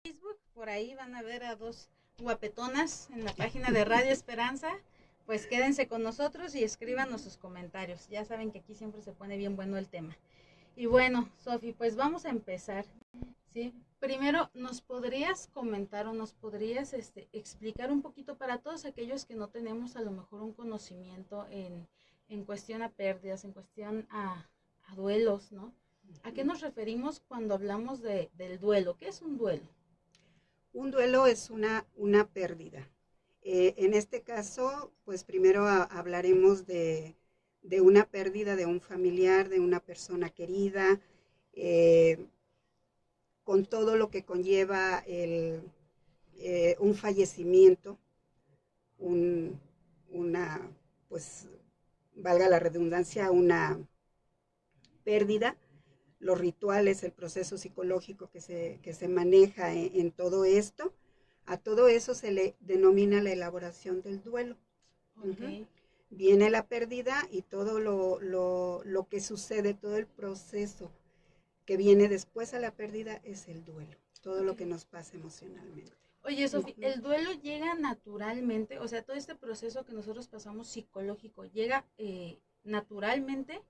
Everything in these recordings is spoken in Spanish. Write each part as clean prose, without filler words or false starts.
Facebook, por ahí van a ver a dos guapetonas en la página de Radio Esperanza. Pues quédense con nosotros y escríbanos sus comentarios. Ya saben que aquí siempre se pone bien bueno el tema. Y bueno, Sofi, pues vamos a empezar. ¿Sí? Primero, ¿nos podrías comentar o nos podrías explicar un poquito para todos aquellos que no tenemos a lo mejor un conocimiento en cuestión a pérdidas, en cuestión a duelos, ¿no? ¿A qué nos referimos cuando hablamos del duelo? ¿Qué es un duelo? Un duelo es una pérdida. En este caso, pues primero hablaremos de una pérdida de un familiar, de una persona querida, con todo lo que conlleva un fallecimiento, una, pues, valga la redundancia, una pérdida, los rituales, el proceso psicológico que se maneja en todo esto. A todo eso se le denomina la elaboración del duelo. Okay. Viene la pérdida y todo lo que sucede, todo el proceso que viene después a la pérdida es el duelo, todo lo que nos pasa emocionalmente. Oye, Sofi, ¿el duelo llega naturalmente? O sea, todo este proceso que nosotros pasamos psicológico, ¿llega naturalmente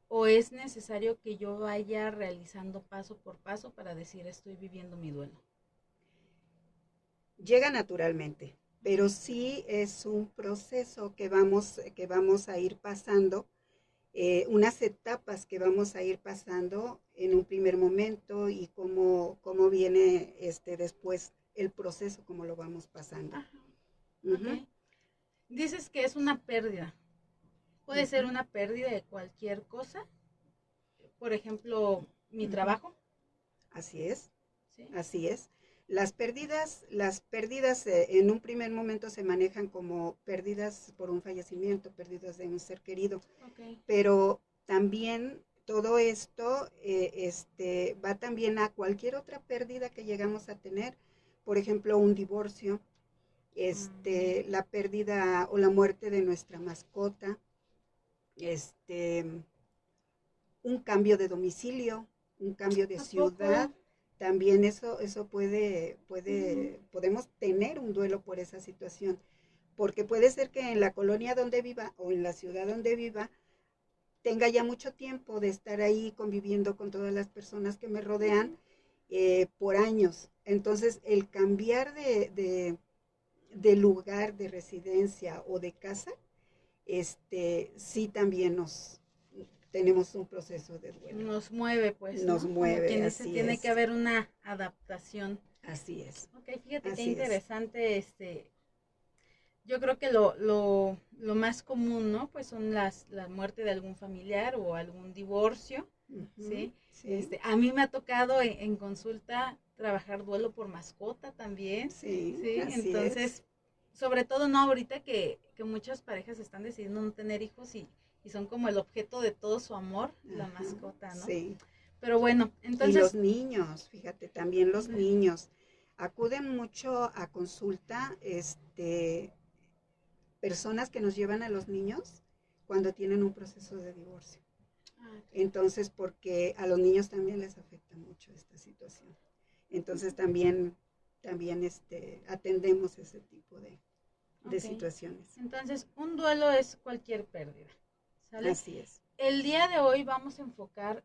o es necesario que yo vaya realizando paso por paso para decir estoy viviendo mi duelo? Llega naturalmente, pero sí es un proceso que vamos a ir pasando, unas etapas que vamos a ir pasando en un primer momento y cómo viene después el proceso, cómo lo vamos pasando. Ajá. Okay. Dices que es una pérdida. Puede ser una pérdida de cualquier cosa. Por ejemplo, mi trabajo. Así es, ¿Sí? así es. Las pérdidas en un primer momento se manejan como pérdidas por un fallecimiento, pérdidas de un ser querido, Okay. pero también todo esto va también a cualquier otra pérdida que llegamos a tener, por ejemplo, un divorcio, la pérdida o la muerte de nuestra mascota, este, un cambio de domicilio, un cambio de ciudad. También eso podemos tener un duelo por esa situación, porque puede ser que en la colonia donde viva o en la ciudad donde viva tenga ya mucho tiempo de estar ahí conviviendo con todas las personas que me rodean por años. Entonces, el cambiar de lugar de residencia o de casa, sí también tenemos un proceso de duelo. Nos mueve, pues, Nos ¿no? Como mueve, quien dice, así tiene que es. haber una adaptación. Así es. Ok, fíjate qué Así es. interesante, yo creo que lo más común, ¿no? Pues son la muerte de algún familiar o algún divorcio, ¿sí? Sí. A mí me ha tocado en consulta trabajar duelo por mascota también, Sí, ¿sí? así es. Entonces, sobre todo, ¿no? Ahorita que muchas parejas están decidiendo no tener hijos y son como el objeto de todo su amor, la mascota, ¿no? Sí. Pero bueno, Y los entonces, niños, fíjate, también los niños acuden mucho a consulta, personas que nos llevan a los niños cuando tienen un proceso de divorcio. Entonces, porque a los niños también les afecta mucho esta situación. Entonces también atendemos ese tipo de situaciones. Entonces, un duelo es cualquier pérdida, ¿sale? Así es. El día de hoy vamos a enfocar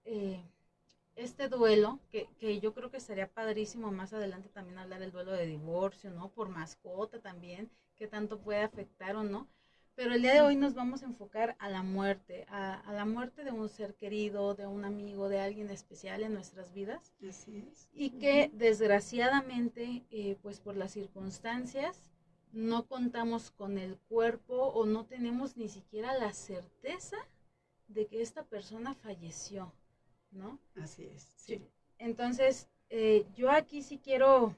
este duelo, que yo creo que sería padrísimo más adelante también hablar del duelo de divorcio, ¿no? Por mascota también, qué tanto puede afectar o no. Pero el día de hoy nos vamos a enfocar a la muerte, a la muerte de un ser querido, de un amigo, de alguien especial en nuestras vidas. Así es. Y que desgraciadamente, pues por las circunstancias, no contamos con el cuerpo o no tenemos ni siquiera la certeza de que esta persona falleció, ¿no? Así es. Sí. Entonces, yo aquí sí quiero,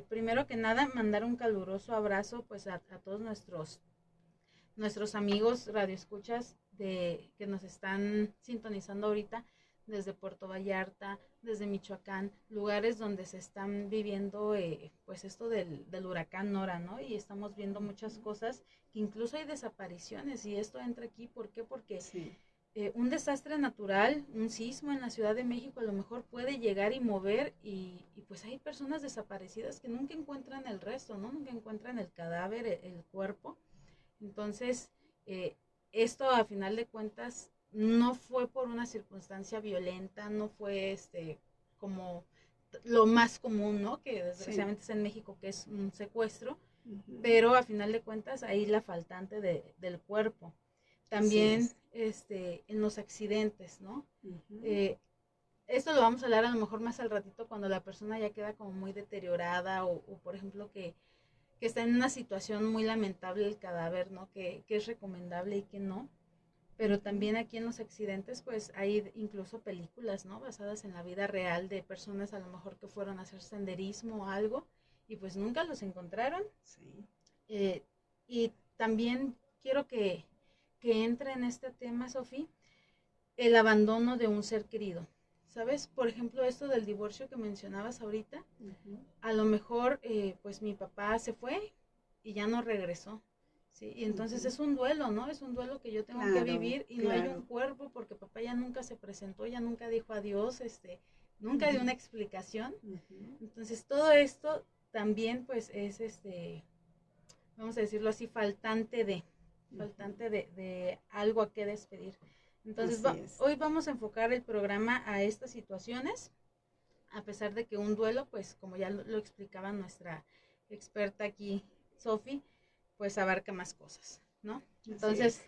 primero que nada, mandar un caluroso abrazo pues a todos nuestros amigos radioescuchas que nos están sintonizando ahorita desde Puerto Vallarta, desde Michoacán, lugares donde se están viviendo pues esto del huracán Nora, ¿no? Y estamos viendo muchas cosas, que incluso hay desapariciones y esto entra aquí, ¿por qué? Porque sí. un desastre natural, un sismo en la Ciudad de México a lo mejor puede llegar y mover y pues hay personas desaparecidas que nunca encuentran el resto, ¿no? Nunca encuentran el cadáver, el cuerpo. Entonces, esto a final de cuentas no fue por una circunstancia violenta, no fue como lo más común, ¿no? Que desgraciadamente es en México, que es un secuestro, pero a final de cuentas ahí la faltante del cuerpo. También en los accidentes, ¿no? Esto lo vamos a hablar a lo mejor más al ratito cuando la persona ya queda como muy deteriorada o por ejemplo que está en una situación muy lamentable el cadáver, ¿no? Que es recomendable y que no. Pero también aquí en los accidentes pues hay incluso películas, ¿no? Basadas en la vida real de personas a lo mejor que fueron a hacer senderismo o algo y pues nunca los encontraron. Y también quiero que entre en este tema, Sofía, el abandono de un ser querido. ¿Sabes? Por ejemplo, esto del divorcio que mencionabas ahorita, a lo mejor pues mi papá se fue y ya no regresó. ¿Sí? Y entonces es un duelo, ¿no? Es un duelo que yo tengo que vivir y no hay un cuerpo porque papá ya nunca se presentó, ya nunca dijo adiós, nunca dio una explicación. Entonces todo esto también pues es vamos a decirlo así, faltante de algo a qué despedir. Entonces hoy vamos a enfocar el programa a estas situaciones, a pesar de que un duelo, pues como ya lo explicaba nuestra experta aquí, Sofi, pues abarca más cosas, ¿no? Entonces,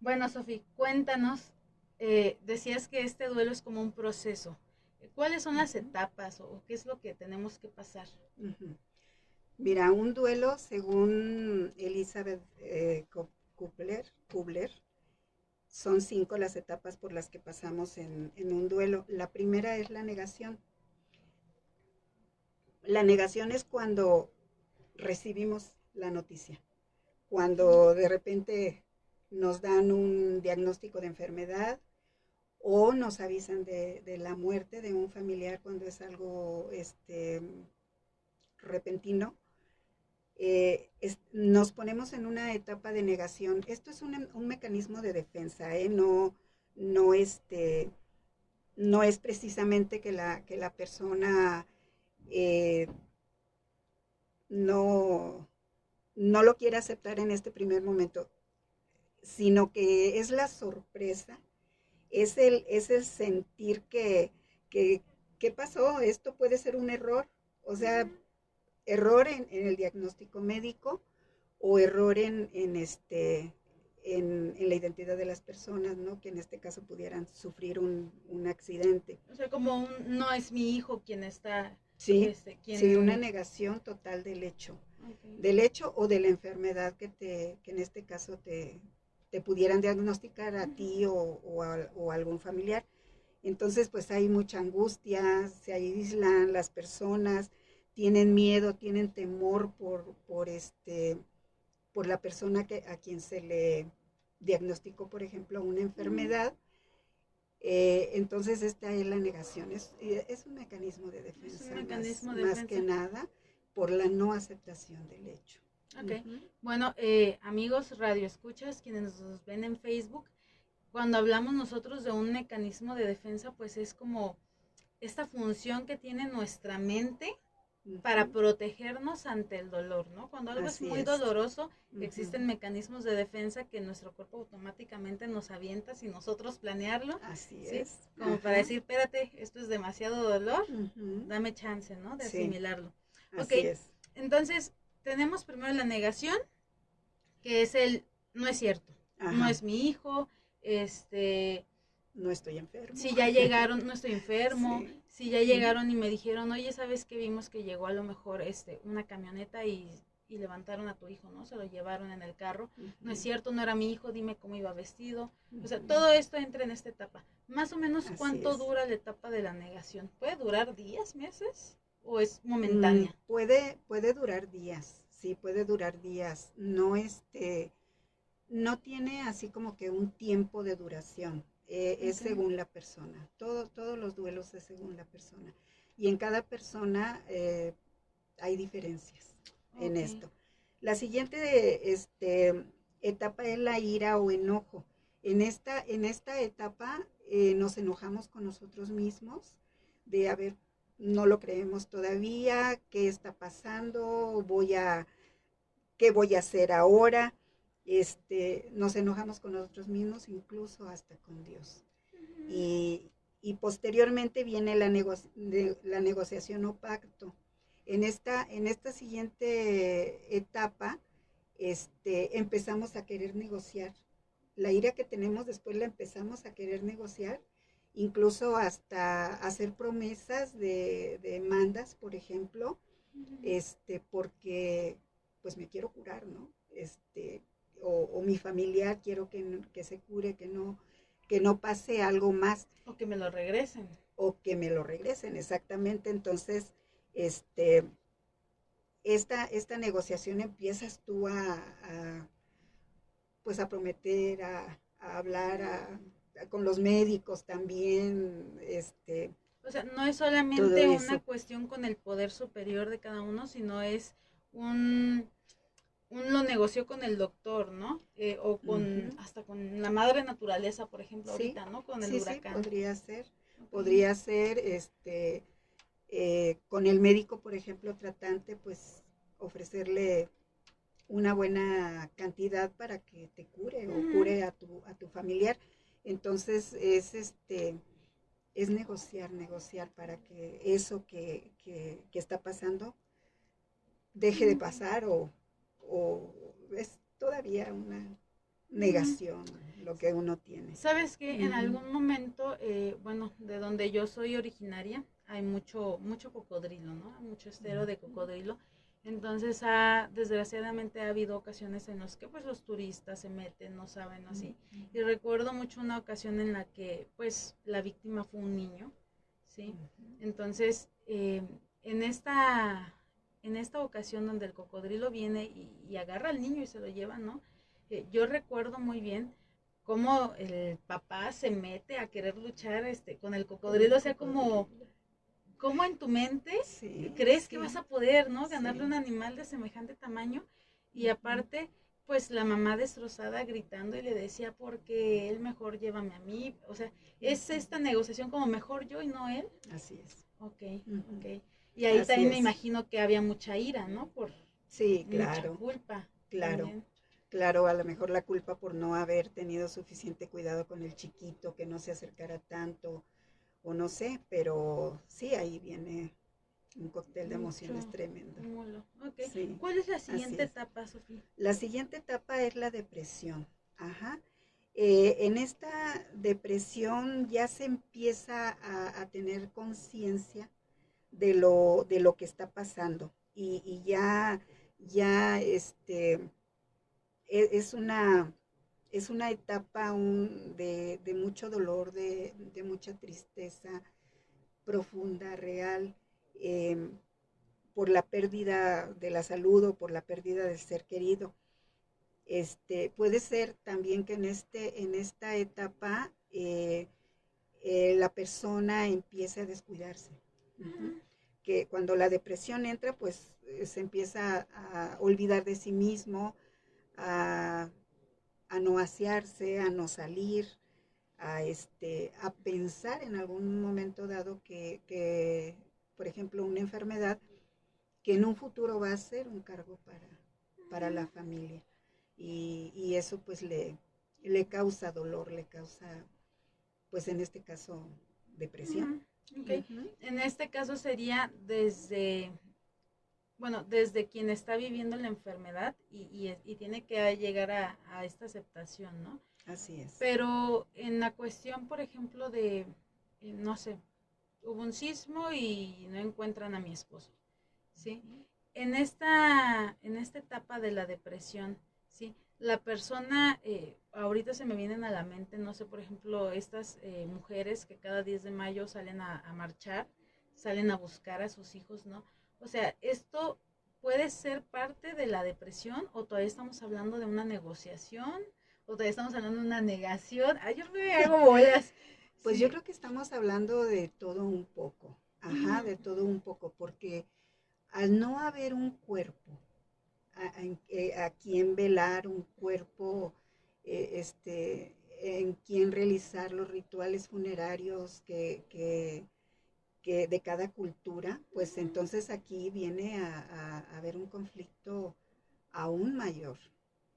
bueno, Sofi, cuéntanos, decías que este duelo es como un proceso. ¿Cuáles son las etapas o qué es lo que tenemos que pasar? Mira, un duelo, según Elizabeth Kubler, son 5 las etapas por las que pasamos en un duelo. La primera es la negación. La negación es cuando recibimos la noticia, cuando de repente nos dan un diagnóstico de enfermedad o nos avisan de la muerte de un familiar cuando es algo repentino. Nos ponemos en una etapa de negación. Esto es un mecanismo de defensa, no es precisamente que la persona no lo quiere aceptar en este primer momento, sino que es la sorpresa, es el sentir que ¿qué pasó? Esto puede ser un error, o sea, error en el diagnóstico médico o error en la identidad de las personas, ¿no? Que en este caso pudieran sufrir un accidente. O sea, como no es mi hijo quien está... Sí, una negación total del hecho. Del hecho o de la enfermedad que en este caso te pudieran diagnosticar a ti o a algún familiar. Entonces, pues hay mucha angustia, se aíslan las personas, tienen miedo, tienen temor por la persona a quien se le diagnosticó, por ejemplo, una enfermedad. Entonces esta es la negación, es un mecanismo de defensa, más que nada por la no aceptación del hecho. Ok, bueno, amigos radioescuchas, quienes nos ven en Facebook, cuando hablamos nosotros de un mecanismo de defensa, pues es como esta función que tiene nuestra mente para protegernos ante el dolor, ¿no? Cuando algo es muy doloroso, existen mecanismos de defensa que nuestro cuerpo automáticamente nos avienta sin nosotros planearlo. Así es. Como para decir, espérate, esto es demasiado dolor, dame chance, ¿no? De asimilarlo. Así es. Entonces, tenemos primero la negación, que es no es cierto, no es mi hijo, no estoy enfermo. Si ya llegaron, no estoy enfermo, si ya llegaron y me dijeron, oye, ¿sabes qué? Vimos que llegó a lo mejor una camioneta y levantaron a tu hijo, ¿no? Se lo llevaron en el carro. No es cierto, no era mi hijo, dime cómo iba vestido. O sea, todo esto entra en esta etapa. Más o menos, ¿cuánto dura la etapa de la negación? ¿Puede durar días, meses? ¿O es momentánea? Puede durar días, sí, puede durar días. No tiene así como que un tiempo de duración. Es según la persona. Todos los duelos es según la persona. Y en cada persona hay diferencias en esto. La siguiente etapa es la ira o enojo. en esta etapa nos enojamos con nosotros mismos, de a ver, no lo creemos todavía, ¿qué está pasando? ¿Qué voy a hacer ahora? Nos enojamos con nosotros mismos, incluso hasta con Dios. Y posteriormente viene la negociación o pacto. En esta siguiente etapa, empezamos a querer negociar. La ira que tenemos después la empezamos a querer negociar, incluso hasta hacer promesas de demandas, por ejemplo, porque pues me quiero curar, ¿no? O mi familiar quiero que se cure, que no pase algo más. O que me lo regresen. O que me lo regresen, exactamente. Entonces, esta negociación empiezas tú pues a prometer, a hablar con los médicos también, O sea, no es solamente una cuestión con el poder superior de cada uno, sino es un lo negoció con el doctor, ¿no? O con hasta con la madre naturaleza, por ejemplo, sí, ahorita, ¿no? Con el huracán. Sí, podría ser, con el médico, por ejemplo, tratante, pues ofrecerle una buena cantidad para que te cure o cure a tu familiar. Entonces es negociar para que eso que está pasando deje de pasar o es todavía una negación lo que uno tiene. ¿Sabes qué? En algún momento, bueno, de donde yo soy originaria, hay mucho cocodrilo, ¿no? Mucho estero de cocodrilo. Entonces, desgraciadamente ha habido ocasiones en las que pues los turistas se meten, no saben, así. Y recuerdo mucho una ocasión en la que pues la víctima fue un niño, ¿sí? Entonces, en esta ocasión donde el cocodrilo viene y agarra al niño y se lo lleva, ¿no? Yo recuerdo muy bien cómo el papá se mete a querer luchar con el cocodrilo, o sea, como en tu mente crees que vas a poder, ¿no? Ganarle un animal de semejante tamaño, y aparte, pues la mamá destrozada gritando y le decía, porque él mejor llévame a mí, o sea, es esta negociación como mejor yo y no él. Así es. Ok. Y ahí Así también es. me imagino que había mucha ira, ¿no? Por claro, mucha culpa. Claro. También. Claro, a lo mejor la culpa por no haber tenido suficiente cuidado con el chiquito, que no se acercara tanto, o no sé, pero sí, ahí viene un cóctel de emociones tremendo. Okay. Sí, ¿Cuál es la siguiente etapa, Sofía? La siguiente etapa es la depresión. En esta depresión ya se empieza a tener conciencia de lo que está pasando y ya es una etapa de mucho dolor, de mucha tristeza profunda, real, por la pérdida de la salud o por la pérdida del ser querido. Puede ser también que en esta etapa la persona empiece a descuidarse. Que cuando la depresión entra, pues se empieza a olvidar de sí mismo, a no asearse, a no salir, a pensar en algún momento dado que, por ejemplo, una enfermedad que en un futuro va a ser un cargo para la familia. Y eso pues le causa dolor, le causa, pues en este caso, depresión. Okay. En este caso sería desde quien está viviendo la enfermedad y tiene que llegar a esta aceptación, ¿no? Así es. Pero en la cuestión, por ejemplo, de, no sé, hubo un sismo y no encuentran a mi esposo, ¿sí? En esta etapa de la depresión, ¿sí? La persona, ahorita se me vienen a la mente, no sé, por ejemplo, estas mujeres que cada 10 de mayo salen a marchar, salen a buscar a sus hijos, ¿no? O sea, ¿esto puede ser parte de la depresión o todavía estamos hablando de una negociación o todavía estamos hablando de una negación? Ay, yo me hago bolas. Pues sí. Yo creo que estamos hablando de todo un poco, de todo un poco, porque al no haber un cuerpo a quien velar, un cuerpo en quién realizar los rituales funerarios que de cada cultura, pues entonces aquí viene a haber un conflicto aún mayor,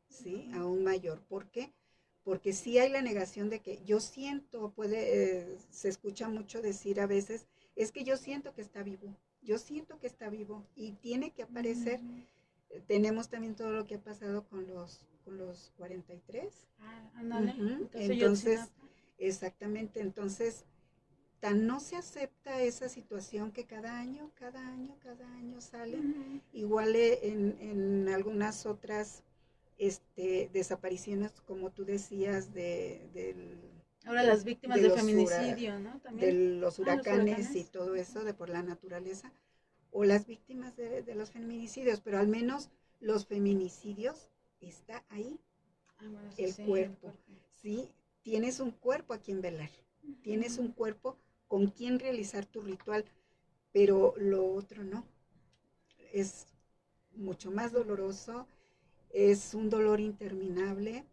¿sí? Aún mayor. ¿Por qué? Porque sí hay la negación de que yo siento, se escucha mucho decir a veces, es que yo siento que está vivo, yo siento que está vivo y tiene que aparecer. Tenemos también todo lo que ha pasado con los 43. Ándale. Entonces, exactamente, entonces, tan no se acepta esa situación que cada año salen. Igual en algunas otras desapariciones, como tú decías, ahora las víctimas de feminicidio, ¿no? ¿También? De los huracanes y todo eso, de por la naturaleza, o las víctimas de los feminicidios, pero al menos los feminicidios está ahí, bueno, el cuerpo, ¿sí? Tienes un cuerpo a quien velar, tienes un cuerpo con quien realizar tu ritual, pero lo otro no, es mucho más doloroso, es un dolor interminable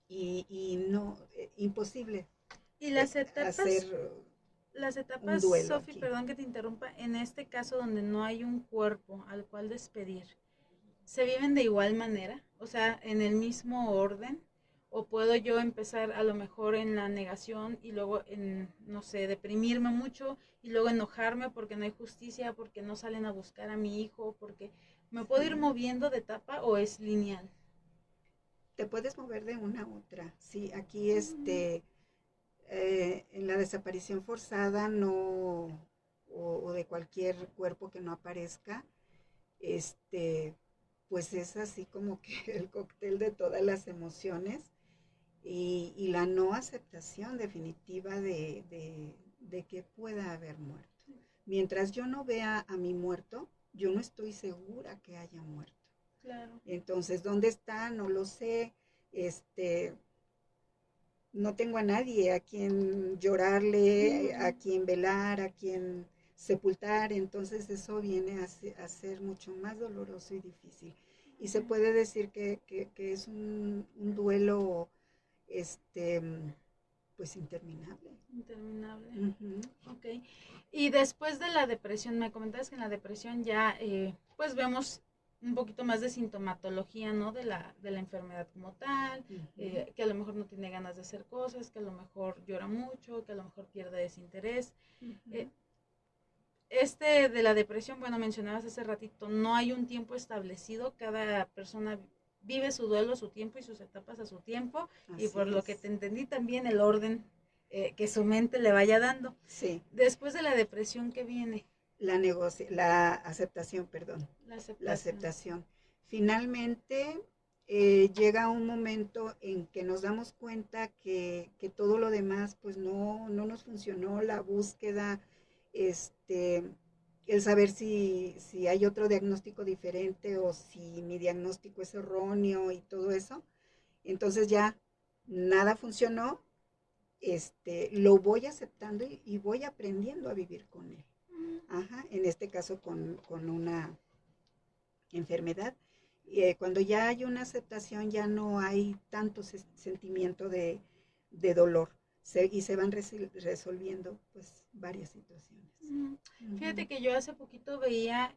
y no, imposible. Y las etapas, Sofi, perdón que te interrumpa, en este caso donde no hay un cuerpo al cual despedir, ¿se viven de igual manera? O sea, en el mismo orden. ¿O puedo yo empezar a lo mejor en la negación y luego en, no sé, deprimirme mucho y luego enojarme porque no hay justicia, porque no salen a buscar a mi hijo, porque me puedo ir moviendo de etapa o es lineal? Te puedes mover de una a otra. Sí, aquí en la desaparición forzada no, o de cualquier cuerpo que no aparezca, pues es así como que el cóctel de todas las emociones y la no aceptación definitiva de que pueda haber muerto. Mientras yo no vea a mi muerto, yo no estoy segura que haya muerto. Claro. Entonces, ¿dónde está? No lo sé. No tengo a nadie a quien llorarle, a quien velar, a quien sepultar, entonces eso viene a ser mucho más doloroso y difícil. Y se puede decir que es un duelo pues interminable. Interminable. Ok. Y después de la depresión, me comentabas que en la depresión ya pues vemos un poquito más de sintomatología, ¿no? De la enfermedad como tal, que a lo mejor no tiene ganas de hacer cosas, que a lo mejor llora mucho, que a lo mejor pierde desinterés. De la depresión, bueno, mencionabas hace ratito, no hay un tiempo establecido, cada persona vive su duelo, su tiempo y sus etapas a su tiempo, y por lo que te entendí también el orden que su mente le vaya dando. Sí. Después de la depresión, ¿qué viene? La aceptación, perdón. La aceptación. Finalmente llega un momento en que nos damos cuenta que todo lo demás pues no nos funcionó, la búsqueda, el saber si hay otro diagnóstico diferente o si mi diagnóstico es erróneo y todo eso. Entonces ya nada funcionó, lo voy aceptando y voy aprendiendo a vivir con él. Ajá, en este caso con una enfermedad. Cuando ya hay una aceptación ya no hay tanto sentimiento de dolor y se van resolviendo pues varias situaciones. Fíjate que yo hace poquito veía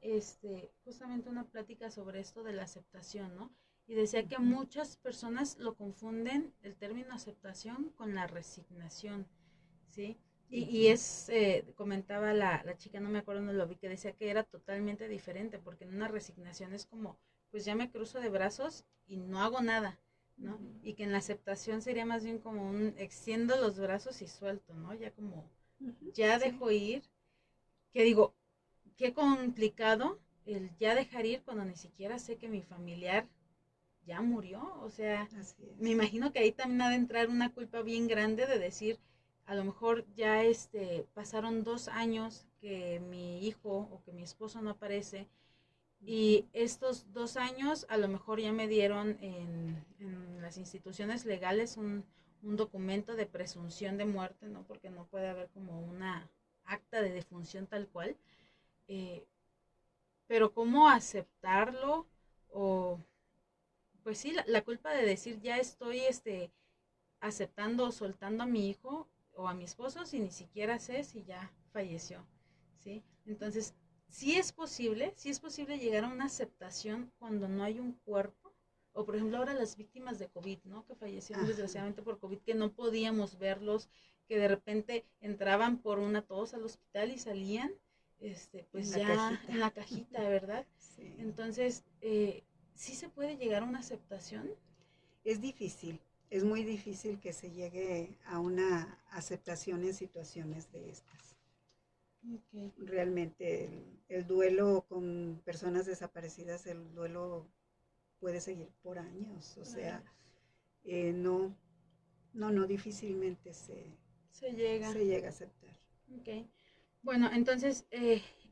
justamente una plática sobre esto de la aceptación, ¿no? Y decía que muchas personas lo confunden el término aceptación con la resignación, ¿sí? Y comentaba la chica, no me acuerdo dónde lo vi, que decía que era totalmente diferente, porque en una resignación es como, pues ya me cruzo de brazos y no hago nada, ¿no? Y que en la aceptación sería más bien como extiendo los brazos y suelto, ¿no? Ya como, ya dejo ir, que digo, qué complicado el ya dejar ir cuando ni siquiera sé que mi familiar ya murió, o sea, me imagino que ahí también ha de entrar una culpa bien grande de decir, a lo mejor ya pasaron 2 años que mi hijo o que mi esposo no aparece y estos 2 años a lo mejor ya me dieron en las instituciones legales un documento de presunción de muerte, ¿no? Porque no puede haber como una acta de defunción tal cual, pero cómo aceptarlo o pues sí, la culpa de decir ya estoy aceptando o soltando a mi hijo o a mi esposo si ni siquiera sé si ya falleció, ¿sí? Entonces, sí es posible llegar a una aceptación cuando no hay un cuerpo, o por ejemplo ahora las víctimas de COVID, ¿no? Que fallecieron desgraciadamente por COVID, que no podíamos verlos, que de repente entraban por una tos al hospital y salían, pues ya cajita. En la cajita, ¿verdad? Sí. Entonces, ¿sí se puede llegar a una aceptación? Es difícil, es muy difícil que se llegue a una aceptación en situaciones de estas. Okay. Realmente el duelo con personas desaparecidas, el duelo puede seguir por años, o sea, no, difícilmente se llega a aceptar. Okay. Bueno, entonces,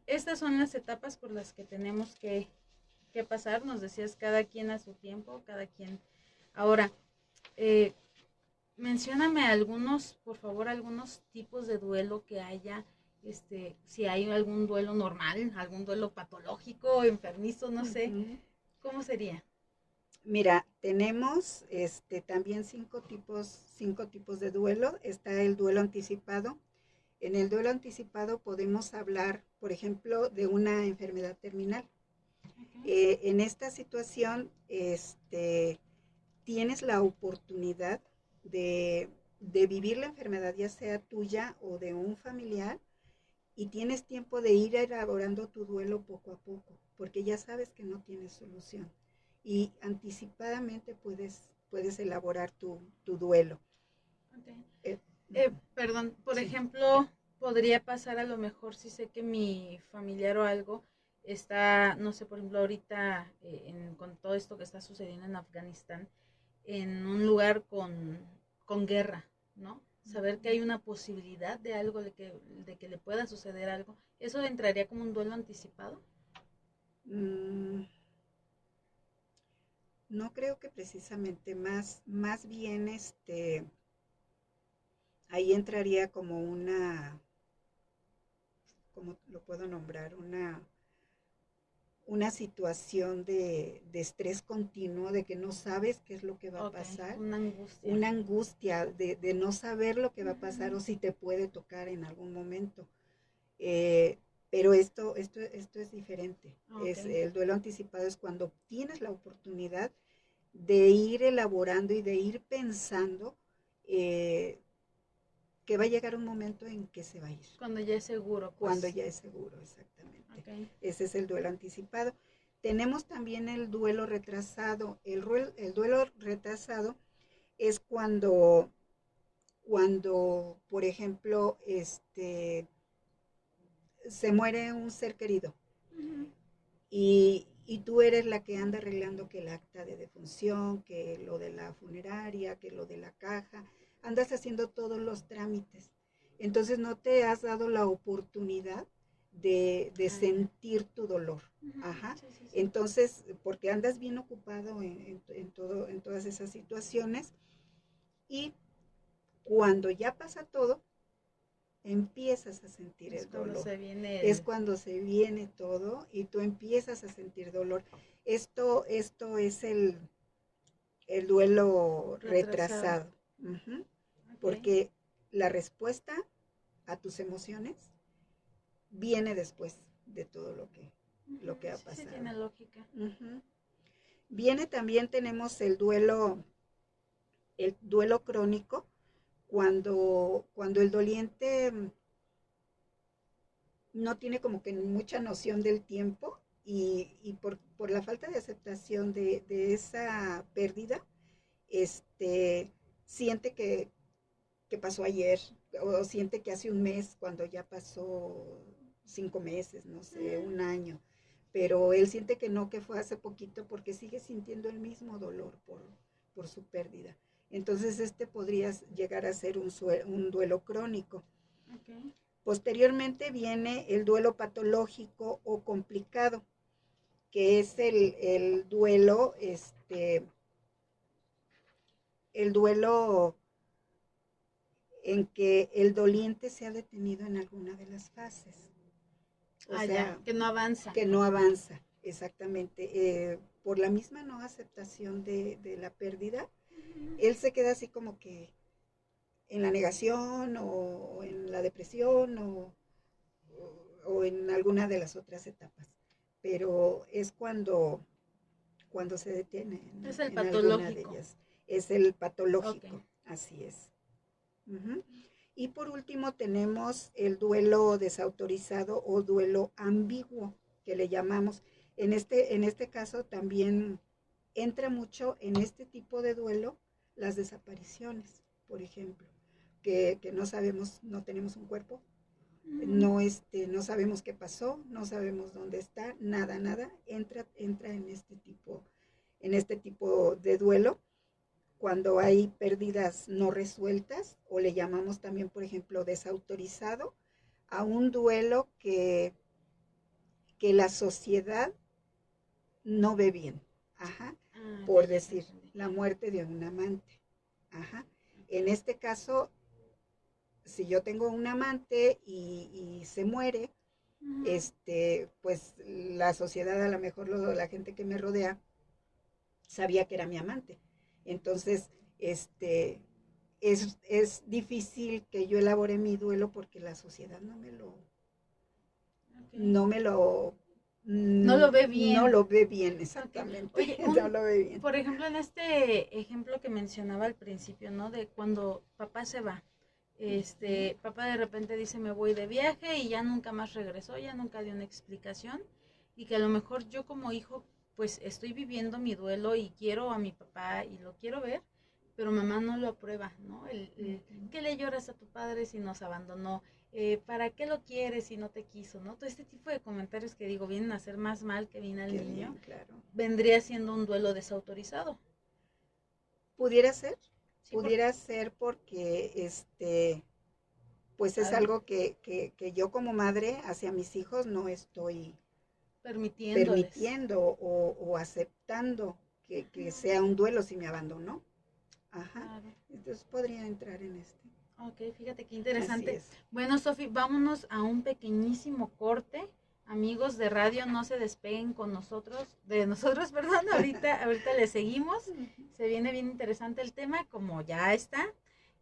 estas son las etapas por las que tenemos que pasar. Nos decías, cada quien a su tiempo, cada quien. Ahora, mencióname algunos, por favor, algunos tipos de duelo que haya, si hay algún duelo normal, algún duelo patológico, enfermizo, no sé, ¿cómo sería? Mira, tenemos también cinco tipos de duelo. Está el duelo anticipado. En el duelo anticipado podemos hablar, por ejemplo, de una enfermedad terminal. Okay. En esta situación, tienes la oportunidad de vivir la enfermedad, ya sea tuya o de un familiar, y tienes tiempo de ir elaborando tu duelo poco a poco, porque ya sabes que no tienes solución. Y anticipadamente puedes elaborar tu duelo. Okay. Perdón, por ejemplo, podría pasar a lo mejor si sé que mi familiar o algo está, no sé, por ejemplo, ahorita con todo esto que está sucediendo en Afganistán, en un lugar con guerra, ¿no? Saber que hay una posibilidad de algo, de que le pueda suceder algo, ¿eso entraría como un duelo anticipado? No creo que precisamente, más bien ahí entraría como ¿cómo lo puedo nombrar? Una situación de estrés continuo, de que no sabes qué es lo que va a pasar. Una angustia. Una angustia de no saber lo que va a pasar o si te puede tocar en algún momento. Pero esto es diferente. Okay. El duelo anticipado es cuando tienes la oportunidad de ir elaborando y de ir pensando que va a llegar un momento en que se va a ir. Cuando ya es seguro. Pues. Cuando ya es seguro, exactamente. Okay. Ese es el duelo anticipado. Tenemos también el duelo retrasado. El duelo retrasado es cuando por ejemplo, se muere un ser querido. Uh-huh. Y tú eres la que anda arreglando que el acta de defunción, que lo de la funeraria, que lo de la caja, andas haciendo todos los trámites. Entonces no te has dado la oportunidad de sentir tu dolor. Uh-huh. Ajá. Sí. Entonces, porque andas bien ocupado en todas esas situaciones, y cuando ya pasa todo, empiezas a sentir el dolor. Es cuando se viene todo y tú empiezas a sentir dolor. Esto es el duelo retrasado. Uh-huh. Okay. Porque la respuesta a tus emociones viene después de todo lo que ha pasado. Sí, tiene lógica. Uh-huh. Viene también, tenemos el duelo crónico, cuando el doliente no tiene como que mucha noción del tiempo y por la falta de aceptación de esa pérdida, siente que pasó ayer, o siente que hace un mes cuando ya pasó 5 meses, no sé, un año, pero él siente que no, que fue hace poquito, porque sigue sintiendo el mismo dolor por su pérdida. Entonces podría llegar a ser un duelo crónico. Okay. Posteriormente viene el duelo patológico o complicado, que es el duelo, el duelo en que el doliente se ha detenido en alguna de las fases. O sea, ya, que no avanza. Que no avanza, exactamente. Por la misma no aceptación de la pérdida, él se queda así como que en la negación o en la depresión o en alguna de las otras etapas. Pero es cuando se detiene Es el en alguna de patológico. ellas. Es el Ok. patológico, así es. Ujú. Y por último tenemos el duelo desautorizado o duelo ambiguo, que le llamamos. En este caso también entra mucho en este tipo de duelo las desapariciones, por ejemplo, que no sabemos, no tenemos un cuerpo, no sabemos qué pasó, no sabemos dónde está, nada, entra en este tipo de duelo cuando hay pérdidas no resueltas, o le llamamos también, por ejemplo, desautorizado, a un duelo que la sociedad no ve bien. Ajá. Por Ya te decir, entendí. la muerte de un amante. Ajá. En este caso, si yo tengo un amante y se muere, pues la sociedad, a lo mejor la gente que me rodea, sabía que era mi amante. Entonces, es difícil que yo elabore mi duelo porque la sociedad Ok. no me lo, No lo ve bien. no lo ve bien, Ok. exactamente. Oye, No lo ve bien. por ejemplo, en este ejemplo que mencionaba al principio, ¿no? De cuando papá se va. Papá de repente dice me voy de viaje y ya nunca más regresó, ya nunca dio una explicación y que a lo mejor yo como hijo pues estoy viviendo mi duelo y quiero a mi papá y lo quiero ver, pero mamá no lo aprueba, ¿no? ¿Qué le lloras a tu padre si nos abandonó? ¿Para qué lo quieres si no te quiso? ¿No? Todo este tipo de comentarios que digo vienen a hacer más mal que bien al Qué niño, bien, claro. vendría siendo un duelo desautorizado. Pudiera ser, Sí, pudiera ser porque pues es algo algo que yo como madre hacia mis hijos no estoy permitiéndoles. permitiendo o aceptando que sea un duelo si me abandonó. Ajá. Claro. Entonces podría entrar en este. Ok, fíjate qué Así interesante. es. Bueno, Sofi, vámonos a un pequeñísimo corte. Amigos de radio, no se despeguen con nosotros, de nosotros, perdón, ahorita le seguimos. Se viene bien interesante el tema, como ya está.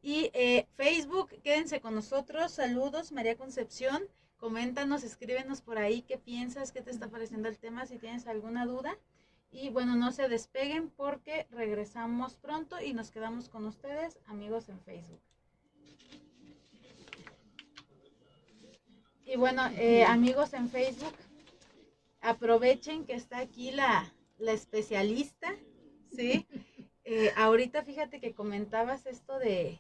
Y Facebook, quédense con nosotros. Saludos, María Concepción. Coméntanos, escríbenos por ahí qué piensas, qué te está pareciendo el tema, si tienes alguna duda. Y bueno, no se despeguen porque regresamos pronto y nos quedamos con ustedes, amigos en Facebook. Y bueno, amigos en Facebook, aprovechen que está aquí la especialista, ¿sí? Ahorita fíjate que comentabas esto del,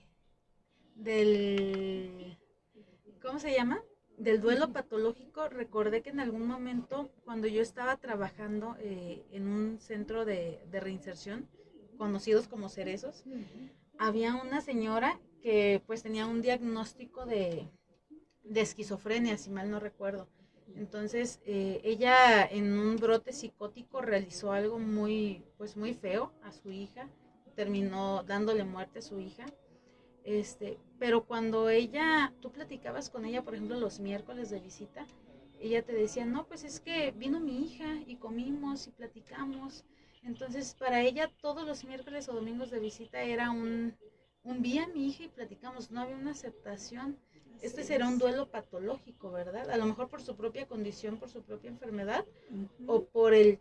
¿cómo se llama? Del duelo patológico. Recordé que en algún momento, cuando yo estaba trabajando en un centro de reinserción, conocidos como cerezos, había una señora que pues tenía un diagnóstico de esquizofrenia, si mal no recuerdo. Entonces, ella en un brote psicótico realizó algo pues muy feo a su hija, terminó dándole muerte a su hija. Pero cuando tú platicabas con ella, por ejemplo, los miércoles de visita, ella te decía, no, pues es que vino mi hija y comimos y platicamos. Entonces, para ella todos los miércoles o domingos de visita era un día mi hija y platicamos, no había una aceptación. Así Será un es. duelo patológico, ¿verdad? A lo mejor por su propia condición, por su propia enfermedad, o Ujú. por el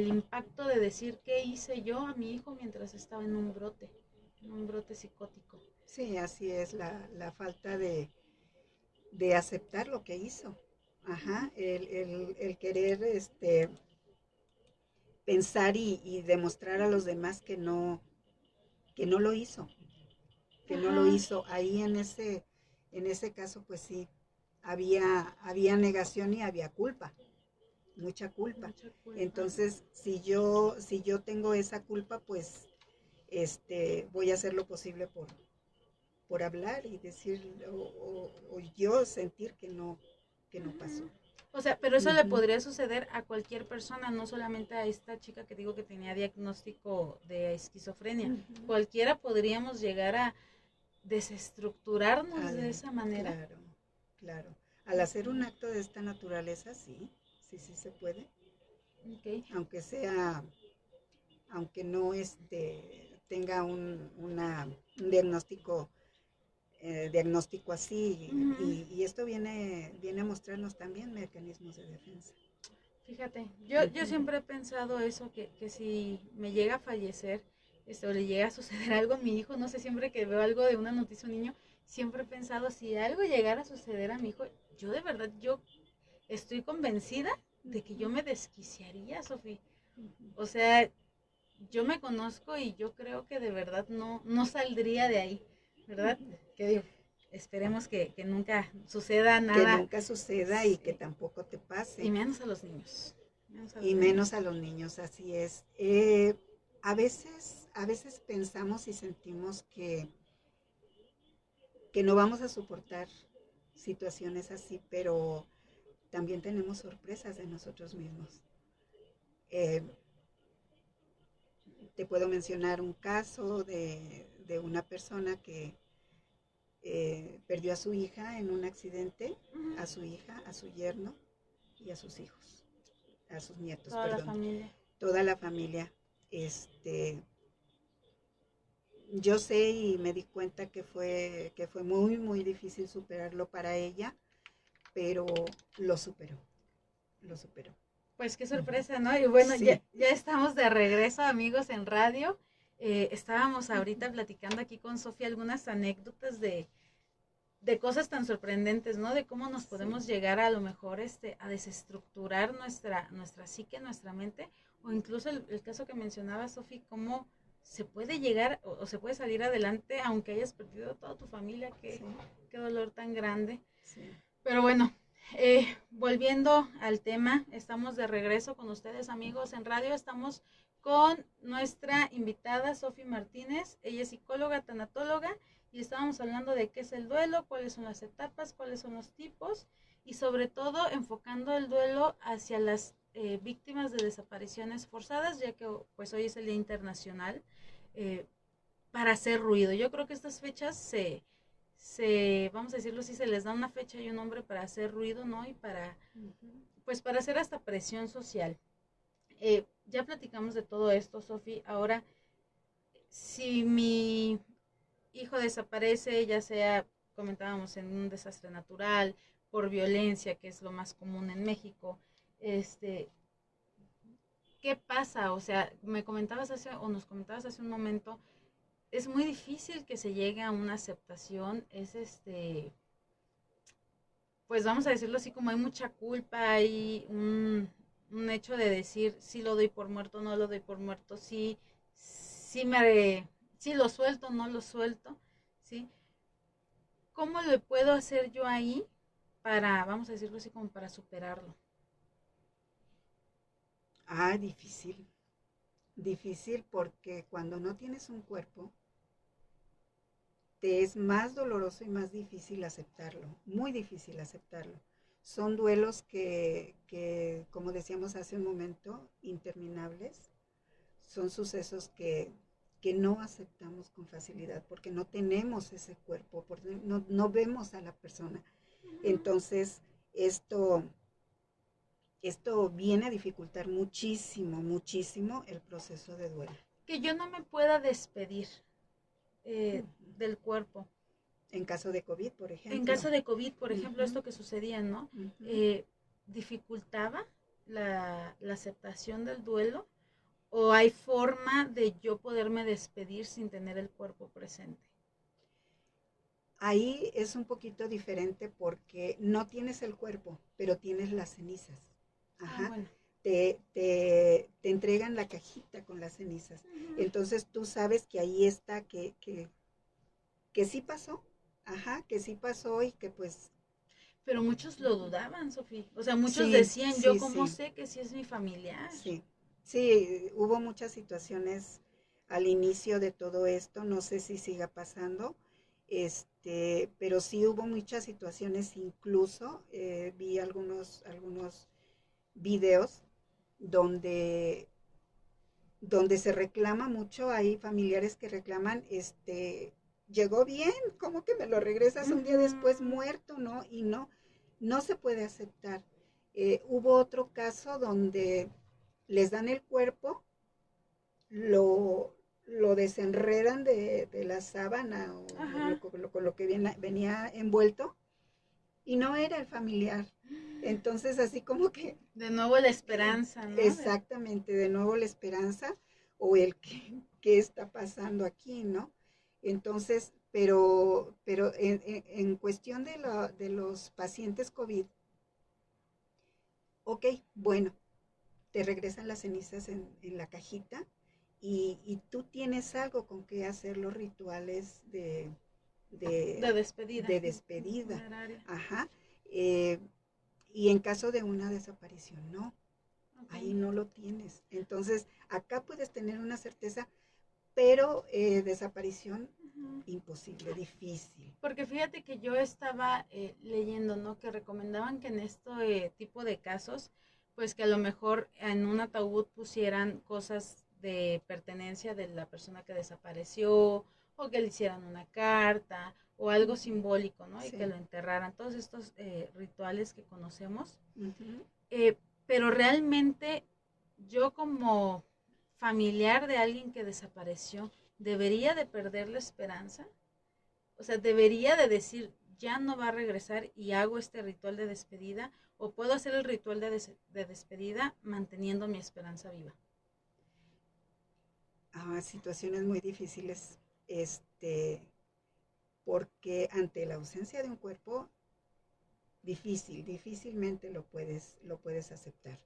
impacto de decir qué hice yo a mi hijo mientras estaba en un brote psicótico. Sí, así es la falta de aceptar lo que hizo. Ajá, el querer pensar y demostrar a los demás que no lo hizo, que no lo Ajá. hizo. Ahí en ese caso, pues sí, había negación y había culpa, mucha culpa. Mucha culpa. Entonces, si yo tengo esa culpa, pues voy a hacer lo posible por hablar y decir, o yo sentir que no pasó. O sea, pero eso le Ujú. podría suceder a cualquier persona, no solamente a esta chica que digo que tenía diagnóstico de esquizofrenia. Ujú. Cualquiera podríamos llegar a desestructurarnos de esa manera. Claro, claro. Al hacer un acto de esta naturaleza, sí, sí se puede, Okay. aunque sea, aunque no tenga un diagnóstico así, y esto viene a mostrarnos también mecanismos de defensa. Fíjate, yo siempre he pensado eso, que si me llega a fallecer, o le llega a suceder algo a mi hijo, no sé, siempre que veo algo de una noticia a un niño, siempre he pensado, si algo llegara a suceder a mi hijo, yo de verdad, yo estoy convencida de que yo me desquiciaría, Sofía. O sea, yo me conozco y yo creo que de verdad no saldría de ahí, ¿verdad? Que digo, esperemos que nunca suceda nada. Que nunca suceda y que tampoco te pase. Y menos a los niños. Menos a los niños, así es. A veces pensamos y sentimos que no vamos a soportar situaciones así, pero también tenemos sorpresas de nosotros mismos. Te puedo mencionar un caso de una persona que perdió a su hija en un accidente, a su hija, a su yerno y a sus hijos, a sus nietos, toda la familia. Toda la familia. Yo sé y me di cuenta que fue muy, muy difícil superarlo para ella, pero lo superó. Pues qué sorpresa, ¿no? Y bueno, sí. ya estamos de regreso, amigos, en radio. Estábamos ahorita platicando aquí con Sofía algunas anécdotas de cosas tan sorprendentes, ¿no? De cómo nos podemos llegar a lo mejor a desestructurar nuestra psique, nuestra mente, o incluso el caso que mencionaba Sofía, cómo se puede llegar o se puede salir adelante aunque hayas perdido toda tu familia, qué dolor tan grande. Sí. Pero bueno, volviendo al tema, estamos de regreso con ustedes, amigos, en radio. Estamos con nuestra invitada Sofía Martínez. Ella es psicóloga, tanatóloga, y estábamos hablando de qué es el duelo, cuáles son las etapas, cuáles son los tipos, y sobre todo enfocando el duelo hacia las víctimas de desapariciones forzadas, ya que pues hoy es el Día Internacional para hacer ruido. Yo creo que estas fechas vamos a decirlo así, se les da una fecha y un nombre para hacer ruido, ¿no? Y para, pues para hacer hasta presión social. Ya platicamos de todo esto, Sofi. Ahora, si mi hijo desaparece, ya sea, comentábamos, en un desastre natural, por violencia, que es lo más común en México, ¿qué pasa? O sea, nos comentabas hace un momento, es muy difícil que se llegue a una aceptación, pues vamos a decirlo así, como hay mucha culpa, hay un hecho de decir si lo doy por muerto, no lo doy por muerto, si lo suelto, no lo suelto, ¿sí? ¿Cómo le puedo hacer yo ahí para, vamos a decirlo así, como para superarlo? Difícil. Difícil porque cuando no tienes un cuerpo, te es más doloroso y más difícil aceptarlo, muy difícil aceptarlo. Son duelos que, como decíamos hace un momento, interminables. Son sucesos que no aceptamos con facilidad porque no tenemos ese cuerpo, porque no vemos a la persona. Entonces, esto viene a dificultar muchísimo, muchísimo el proceso de duelo. Que yo no me pueda despedir del cuerpo. En caso de COVID, por ejemplo. En caso de COVID, por ejemplo, esto que sucedía, ¿no? ¿Dificultaba la aceptación del duelo? ¿O hay forma de yo poderme despedir sin tener el cuerpo presente? Ahí es un poquito diferente porque no tienes el cuerpo, pero tienes las cenizas. Ajá. Bueno. Te entregan la cajita con las cenizas. Entonces tú sabes que ahí está, que sí pasó. Ajá, que sí pasó y que pues... Pero muchos lo dudaban, Sofía. O sea, muchos decían, yo cómo sé que sí es mi familiar. Sí, hubo muchas situaciones al inicio de todo esto, no sé si siga pasando, pero sí hubo muchas situaciones, incluso vi algunos videos donde se reclama mucho, hay familiares que reclaman, llegó bien, ¿cómo que me lo regresas un día después muerto? ¿No? Y no se puede aceptar. Hubo otro caso donde les dan el cuerpo, lo lo desenredan de la sábana o con lo que venía envuelto y no era el familiar. Entonces así como que... De nuevo la esperanza, ¿no? Exactamente, de nuevo la esperanza o el qué está pasando aquí, ¿no? Entonces, pero en cuestión de los pacientes COVID, ok, bueno, te regresan las cenizas en la cajita y tú tienes algo con que hacer los rituales de despedida. De despedida. Ajá. Y en caso de una desaparición, no. Okay. Ahí no lo tienes. Entonces, acá puedes tener una certeza, pero desaparición, imposible, difícil. Porque fíjate que yo estaba leyendo, ¿no? Que recomendaban que en este tipo de casos, pues que a lo mejor en un ataúd pusieran cosas de pertenencia de la persona que desapareció, o que le hicieran una carta, o algo simbólico, ¿no? Sí. Y que lo enterraran. Todos estos rituales que conocemos. Pero realmente yo como familiar de alguien que desapareció, ¿debería de perder la esperanza? O sea, debería de decir, ya no va a regresar y hago este ritual de despedida, o puedo hacer el ritual de despedida manteniendo mi esperanza viva. Situaciones muy difíciles, porque ante la ausencia de un cuerpo, difícilmente lo puedes aceptar.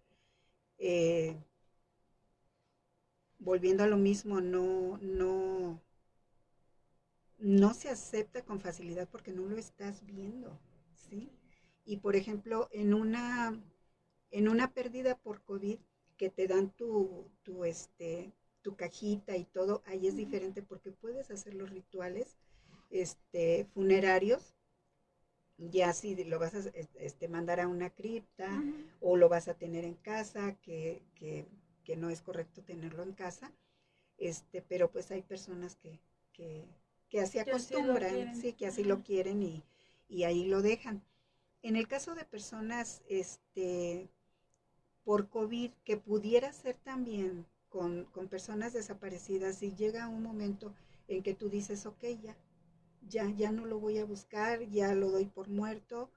Volviendo a lo mismo, no se acepta con facilidad porque no lo estás viendo, ¿sí? Y por ejemplo, en una pérdida por COVID que te dan tu cajita y todo, ahí es diferente porque puedes hacer los rituales funerarios, ya si lo vas a mandar a una cripta o lo vas a tener en casa, que no es correcto tenerlo en casa, pero pues hay personas que así acostumbran, sí, que así lo quieren y ahí lo dejan. En el caso de personas por COVID, que pudiera ser también con personas desaparecidas, y llega un momento en que tú dices, ok, ya no lo voy a buscar, ya lo doy por muerto,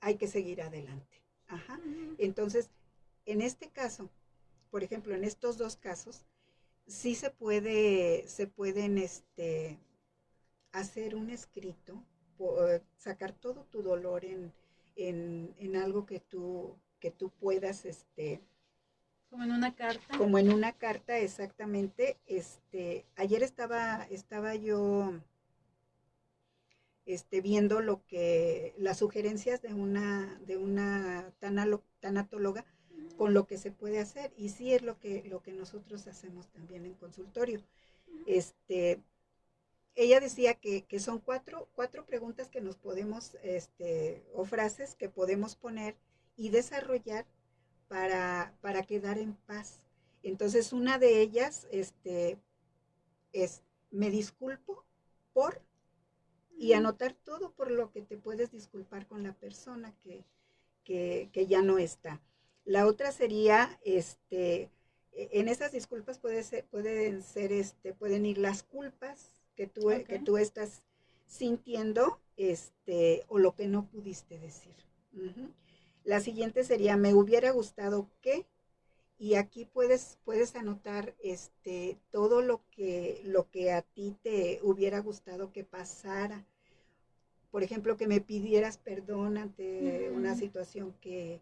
hay que seguir adelante. Ajá. Entonces, en este caso, por ejemplo, en estos dos casos, sí se pueden hacer un escrito, sacar todo tu dolor en algo que tú puedas, como en una carta. Como en una carta, exactamente. Ayer estaba yo viendo las sugerencias de una tanatóloga con lo que se puede hacer, y sí es lo que nosotros hacemos también en consultorio. Ella decía que son cuatro preguntas que nos podemos, o frases que podemos poner y desarrollar para quedar en paz. Entonces, una de ellas es, me disculpo por, y anotar todo por lo que te puedes disculpar con la persona que ya no está. La otra sería, en esas disculpas pueden ir las culpas que tú estás sintiendo, o lo que no pudiste decir. La siguiente sería, me hubiera gustado que, y aquí puedes anotar todo lo que a ti te hubiera gustado que pasara. Por ejemplo, que me pidieras perdón ante una situación que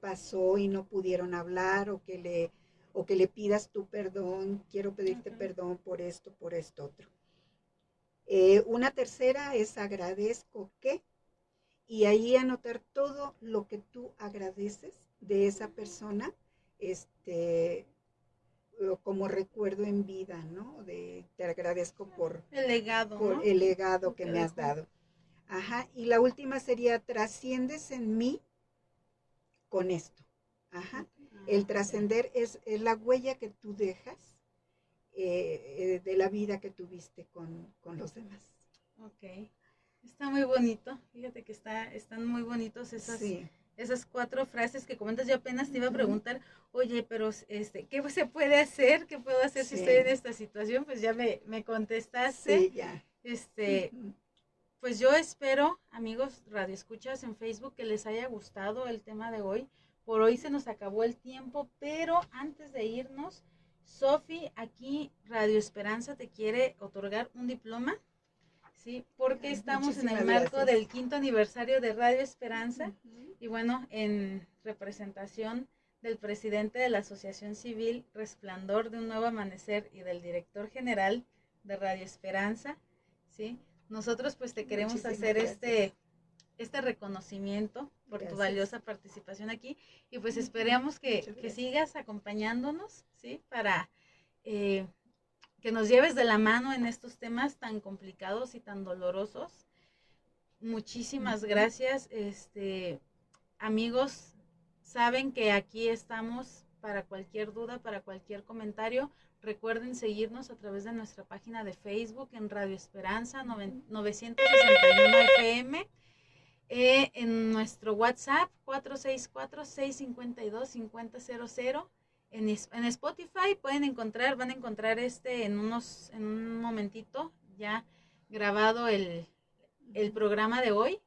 pasó y no pudieron hablar, o que le pidas tu perdón, quiero pedirte perdón por esto otro. Una tercera es agradezco que, y ahí anotar todo lo que tú agradeces de esa persona, como recuerdo en vida, ¿no? Te agradezco por el legado, por ¿no? el legado que me has dado. Ajá, y la última sería, trasciendes en mí con esto. Ajá. El trascender es la huella que tú dejas de la vida que tuviste con los demás. Ok. Está muy bonito. Fíjate que están muy bonitos esas, sí, esas 4 frases que comentas. Yo apenas te iba a preguntar, oye, pero ¿qué se puede hacer? ¿Qué puedo hacer si estoy en esta situación? Pues ya me contestaste. Sí, ya. Pues yo espero, amigos radioescuchas en Facebook, que les haya gustado el tema de hoy. Por hoy se nos acabó el tiempo, pero antes de irnos, Sofi, aquí Radio Esperanza te quiere otorgar un diploma, ¿sí? Porque estamos en el marco del 5º aniversario de Radio Esperanza y bueno, en representación del presidente de la Asociación Civil Resplandor de un Nuevo Amanecer y del director general de Radio Esperanza, ¿sí? Nosotros pues te queremos hacer este reconocimiento por tu valiosa participación aquí y pues esperamos que sigas acompañándonos, ¿sí? Para que nos lleves de la mano en estos temas tan complicados y tan dolorosos. Muchísimas gracias, amigos, saben que aquí estamos para cualquier duda, para cualquier comentario. Recuerden seguirnos a través de nuestra página de Facebook en Radio Esperanza 961 FM, en nuestro WhatsApp 464-652-5000. En Spotify van a encontrar en un momentito ya grabado el programa de hoy.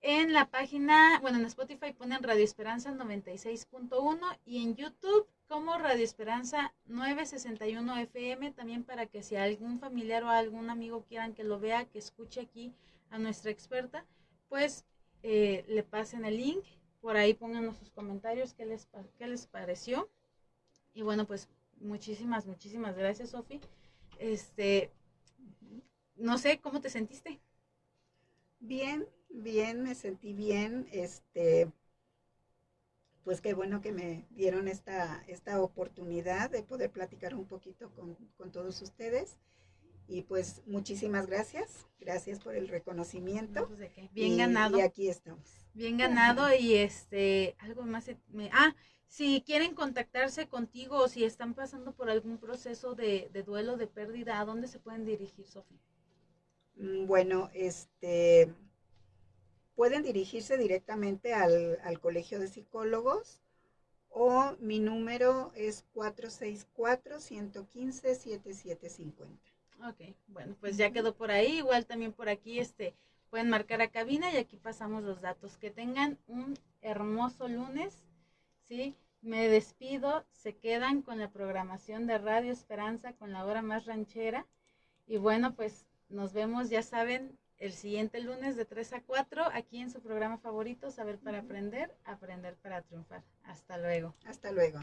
En la página, en Spotify ponen Radio Esperanza 96.1 y en YouTube como Radio Esperanza 961 FM, también para que si algún familiar o algún amigo quieran que lo vea, que escuche aquí a nuestra experta, pues le pasen el link, por ahí pónganos sus comentarios, qué les pareció. Y bueno, pues muchísimas gracias, Sofi. No sé, ¿cómo te sentiste? Bien, me sentí bien, pues qué bueno que me dieron esta oportunidad de poder platicar un poquito con todos ustedes. Y pues muchísimas gracias por el reconocimiento. No, pues de qué. Bien ganado. Y aquí estamos. Bien ganado. Y algo más, si quieren contactarse contigo o si están pasando por algún proceso de duelo, de pérdida, ¿a dónde se pueden dirigir, Sofi? Bueno, pueden dirigirse directamente al Colegio de Psicólogos o mi número es 464-115-7750. Ok, bueno, pues ya quedó por ahí. Igual también por aquí pueden marcar a cabina y aquí pasamos los datos. Que tengan un hermoso lunes, ¿sí? Me despido, se quedan con la programación de Radio Esperanza con la hora más ranchera. Y bueno, pues nos vemos, ya saben, el siguiente lunes de 3 a 4 aquí en su programa favorito, Saber para Aprender, Aprender para Triunfar. Hasta luego. Hasta luego.